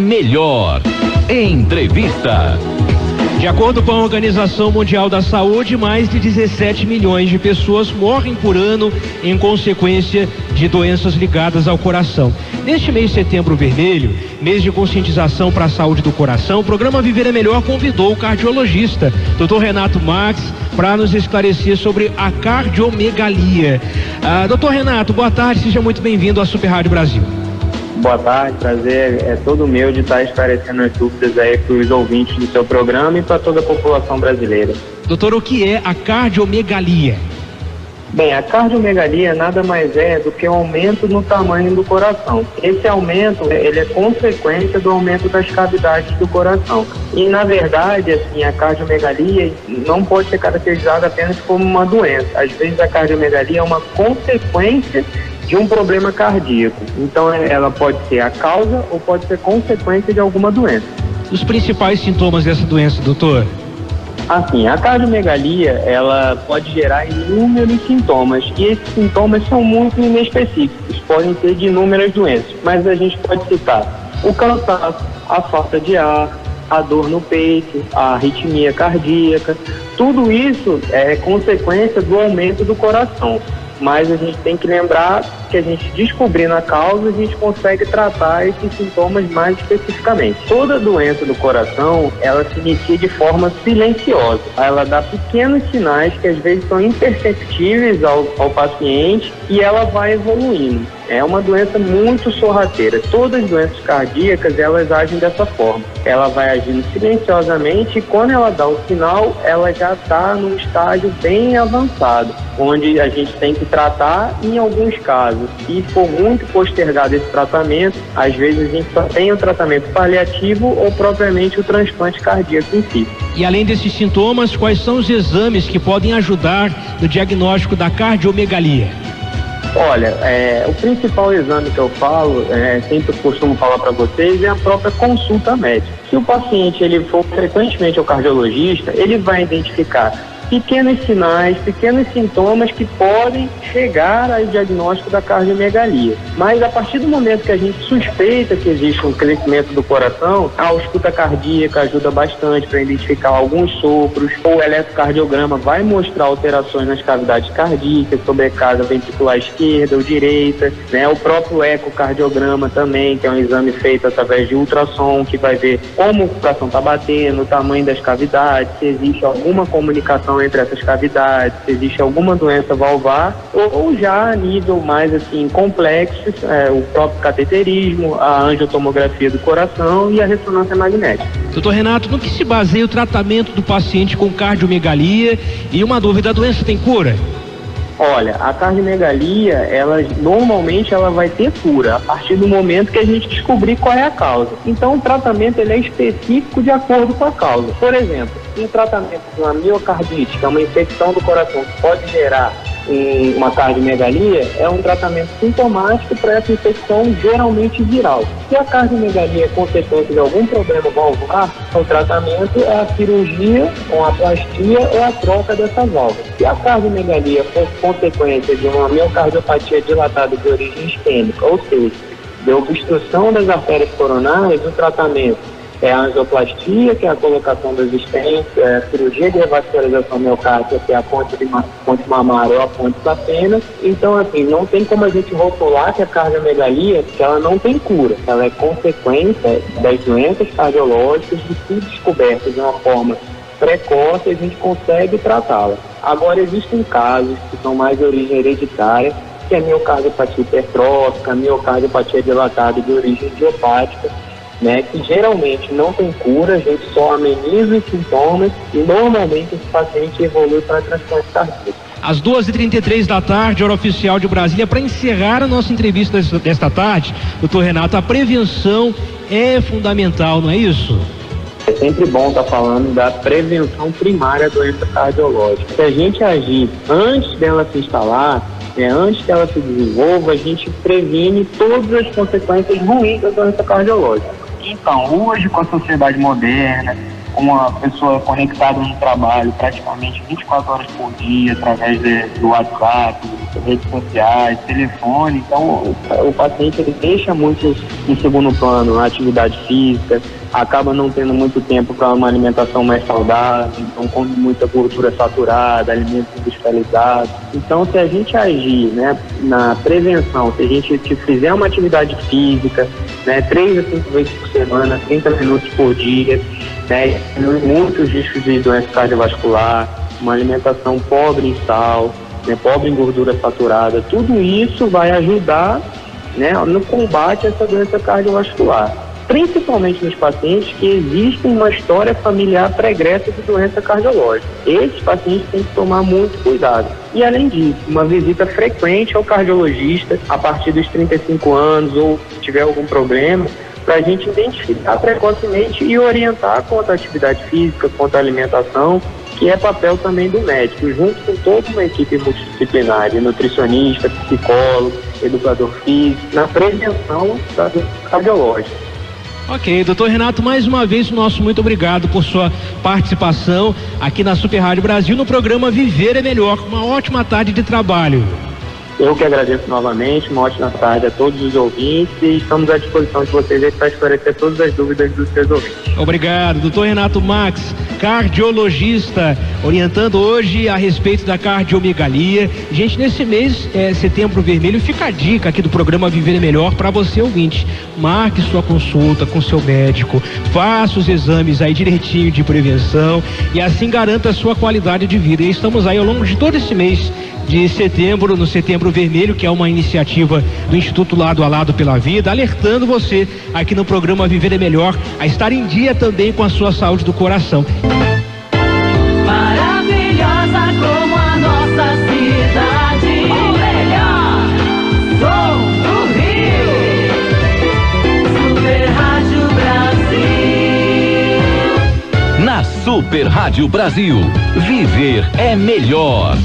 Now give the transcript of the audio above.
melhor. Entrevista. De acordo com a Organização Mundial da Saúde, mais de 17 milhões de pessoas morrem por ano em consequência de doenças ligadas ao coração. Neste mês de Setembro Vermelho, mês de conscientização para a saúde do coração, o programa Viver é Melhor convidou o cardiologista, Dr. Renato Max, para nos esclarecer sobre a cardiomegalia. Dr. Renato, boa tarde, seja muito bem-vindo à Super Rádio Brasil. Boa tarde, prazer é todo meu de estar esclarecendo as dúvidas aí para os ouvintes do seu programa e para toda a população brasileira. Doutor, o que é a cardiomegalia? Bem, a cardiomegalia nada mais é do que um aumento no tamanho do coração. Esse aumento, ele é consequência do aumento das cavidades do coração. E, na verdade, assim, a cardiomegalia não pode ser caracterizada apenas como uma doença. Às vezes a cardiomegalia é uma consequência de um problema cardíaco. Então ela pode ser a causa ou pode ser consequência de alguma doença. Os principais sintomas dessa doença, doutor? Assim, a cardiomegalia, ela pode gerar inúmeros sintomas e esses sintomas são muito inespecíficos, podem ser de inúmeras doenças, mas a gente pode citar o cansaço, a falta de ar, a dor no peito, a arritmia cardíaca, tudo isso é consequência do aumento do coração. Mas a gente tem que lembrar que a gente descobrindo a causa, a gente consegue tratar esses sintomas mais especificamente. Toda doença do coração, ela se inicia de forma silenciosa. Ela dá pequenos sinais que às vezes são imperceptíveis ao paciente e ela vai evoluindo. É uma doença muito sorrateira. Todas as doenças cardíacas, elas agem dessa forma. Ela vai agindo silenciosamente e quando ela dá o sinal, ela já está num estágio bem avançado, onde a gente tem que tratar em alguns casos. Se for muito postergado esse tratamento, às vezes a gente só tem o tratamento paliativo ou propriamente o transplante cardíaco em si. E além desses sintomas, quais são os exames que podem ajudar no diagnóstico da cardiomegalia? Olha, o principal exame que eu falo, sempre costumo falar para vocês, é a própria consulta médica. Se o paciente ele for frequentemente ao cardiologista, ele vai identificar pequenos sinais, pequenos sintomas que podem chegar ao diagnóstico da cardiomegalia. Mas a partir do momento que a gente suspeita que existe um crescimento do coração, a ausculta cardíaca ajuda bastante para identificar alguns sopros, o eletrocardiograma vai mostrar alterações nas cavidades cardíacas, sobrecarga ventricular esquerda ou direita, né? O próprio ecocardiograma também, que é um exame feito através de ultrassom, que vai ver como o coração está batendo, o tamanho das cavidades, se existe alguma comunicação entre essas cavidades, se existe alguma doença valvar ou já a nível mais assim complexo, o próprio cateterismo, a angiotomografia do coração e a ressonância magnética. Doutor Renato, no que se baseia o tratamento do paciente com cardiomegalia? E uma dúvida, a doença tem cura? Olha, a cardiomegalia, normalmente ela vai ter cura a partir do momento que a gente descobrir qual é a causa. Então o tratamento ele é específico de acordo com a causa. Por exemplo, um tratamento de uma miocardite, que é uma infecção do coração que pode gerar uma cardiomegalia, é um tratamento sintomático para essa infecção geralmente viral. Se a cardiomegalia é consequência de algum problema valvular, o tratamento é a cirurgia com a plastia ou a troca dessa válvula. Se a cardiomegalia for consequência de uma miocardiopatia dilatada de origem isquêmica, ou seja, de obstrução das artérias coronárias, o tratamento é a angioplastia, que é a colocação dos stents, a cirurgia de revascularização miocárdica, que é a ponte mamária ou a ponte sapena. Então, assim, não tem como a gente rotular que a cardiomegalia, que ela não tem cura. Ela é consequência das doenças cardiológicas e se descoberta de uma forma precoce, a gente consegue tratá-la. Agora, existem casos que são mais de origem hereditária, que é a miocardiopatia hipertrófica, a miocardiopatia dilatada de origem idiopática, né, que geralmente não tem cura, a gente só ameniza os sintomas e normalmente esse paciente evolui para transplante cardíaco. Às 2h33 da tarde, hora oficial de Brasília, para encerrar a nossa entrevista desta tarde, doutor Renato, a prevenção é fundamental, não é isso? É sempre bom estar falando da prevenção primária da doença cardiológica. Se a gente agir antes dela se instalar, antes que ela se desenvolva, a gente previne todas as consequências ruins da doença cardiológica. Então, hoje, com a sociedade moderna, com uma pessoa conectada no trabalho praticamente 24 horas por dia, através do WhatsApp, redes sociais, telefone. Então, o paciente ele deixa muito em segundo plano a atividade física, acaba não tendo muito tempo para uma alimentação mais saudável, então come muita gordura saturada, alimentos industrializados. Então, se a gente agir, né, na prevenção, se a gente fizer uma atividade física, né, 3 a 5 vezes por semana, 30 minutos por dia, né, muitos riscos de doença cardiovascular, uma alimentação pobre em sal, né, pobre em gordura saturada, tudo isso vai ajudar, né, no combate a essa doença cardiovascular, principalmente nos pacientes que existem uma história familiar pregressa de doença cardiológica. Esses pacientes têm que tomar muito cuidado. E além disso, uma visita frequente ao cardiologista a partir dos 35 anos ou se tiver algum problema, para a gente identificar precocemente e orientar quanto à atividade física, quanto à alimentação, que é papel também do médico, junto com toda uma equipe multidisciplinar, de nutricionista, psicólogo, educador físico, na prevenção da doença cardiológica. Ok, doutor Renato, mais uma vez, nosso muito obrigado por sua participação aqui na Super Rádio Brasil no programa Viver é Melhor. Uma ótima tarde de trabalho. Eu que agradeço novamente, uma ótima tarde a todos os ouvintes e estamos à disposição de vocês aí para esclarecer todas as dúvidas dos seus ouvintes. Obrigado, doutor Renato Max, cardiologista, orientando hoje a respeito da cardiomegalia. Gente, nesse mês, Setembro Vermelho, fica a dica aqui do programa Viver é Melhor para você ouvinte. Marque sua consulta com seu médico, faça os exames aí direitinho de prevenção e assim garanta a sua qualidade de vida. E estamos aí ao longo de todo esse mês de setembro, no Setembro Vermelho, que é uma iniciativa do Instituto Lado a Lado pela Vida, alertando você aqui no programa Viver é Melhor a estar em dia também com a sua saúde do coração. Maravilhosa como a nossa cidade, o melhor som do Rio, Super Rádio Brasil. Na Super Rádio Brasil, viver é melhor.